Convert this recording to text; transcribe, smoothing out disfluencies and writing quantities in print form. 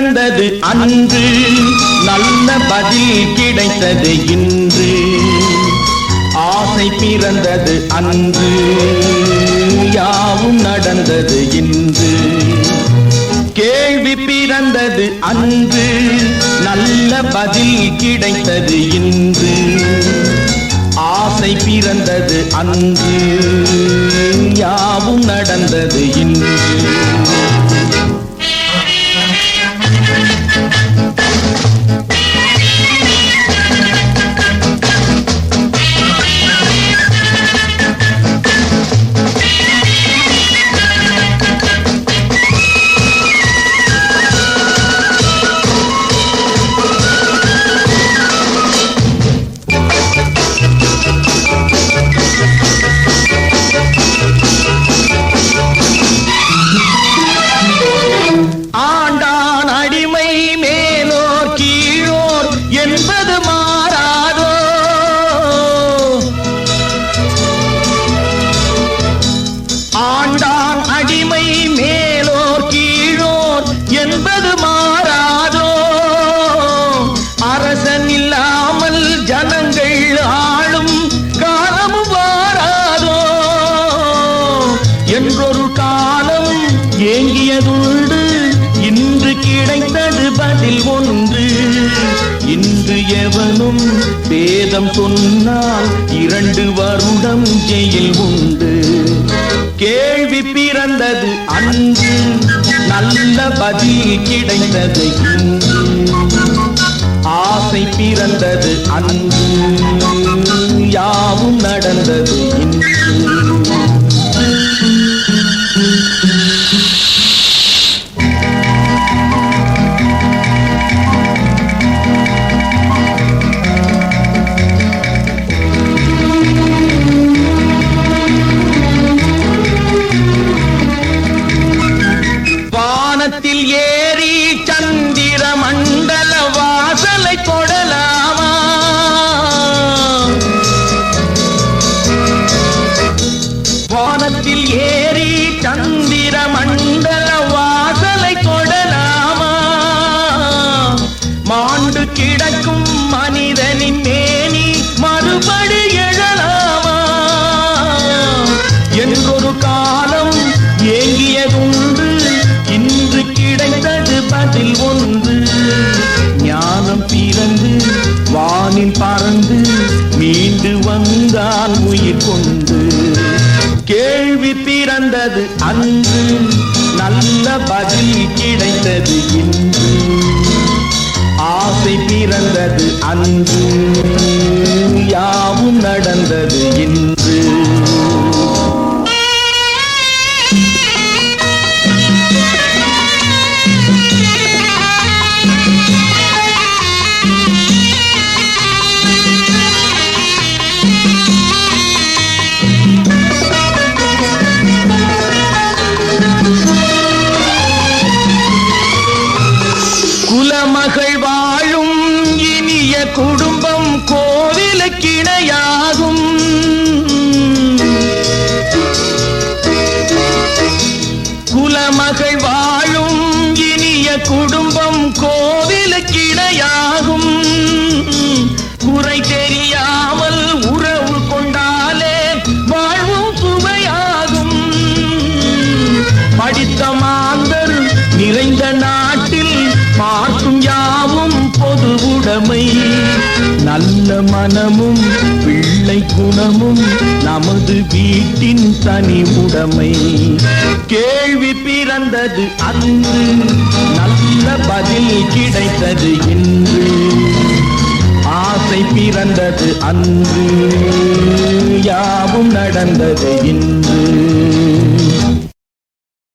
பிறந்தது அன்று, நல்ல பதில் கிடைத்தது இன்று. ஆசை பிறந்தது அன்று, யாவும் நடந்தது இன்று. கேள்வி பிறந்தது அன்று, நல்ல பதில் கிடைத்தது இன்று. ஆசை பிறந்தது அன்று, யாவும் நடந்தது இன்று. ஆண்டான் அடிமை மேலோர் கீழோர் என்பது மாறாதோ. அரசன் இல்லாமல் ஜனங்கள் ஆளும் காலமும் மாறாதோ. என்றொரு காலம் ஏங்கியதுண்டு, இன்று கிடைத்தது பதில் ஒன்று. இன்று எவனும் வேதம் சொன்னால் 2 வருடம் ஜெயில் உண்டு. கேள்வி பிறந்தது அன்று, நல்ல பதில் கிடைத்தது இன்று. ஆசை பிறந்தது அன்று, யாவும் நடந்தது இன்று. வானத்தில் ஏறி சந்திர மண்டல வாசலை தொடலாமா? வானத்தில் ஏறி சந்திர மண்டல வாசலை தொடலாமா? மாண்டு கிடக்கும் மனிதனின் மேனி மறுபடி எழலாமா? என்றொரு காலம் ஏங்கியதுண்டு, இன்று கிடைத்தது பதில் ஒன்று. ஞானம் பிறந்து வானில் பறந்து மீண்டு வந்தால் உயிர் கொண்டு. கேள்வி பிறந்தது அன்று, நல்ல பதில் கிடைத்தது இன்று. ஆசை பிறந்தது அன்று, யாவும் நடந்தது இன்று. குலமகள் வாழும் இனிய குடும்பம் கோவிலுக்கிணையாகும். குலமகள் வாழும் இனிய குடும்பம் கோவிலுக்கிணையாகும். குறை தெரியாமல் உறவு கொண்டாலே வாழ்வும் சுவையாகும். படித்த மாந்தர் நிறைந்த நாட்டில் பார்க்கும் யாவும் பொது உடைமை. நல்ல மனமும் பிள்ளை குணமும் நமது வீட்டின் தனி உடைமை. கேள்வி பிறந்தது அன்று, நல்ல பதில் கிடைத்தது இன்று. ஆசை பிறந்தது அன்று, யாவும் நடந்தது இன்று.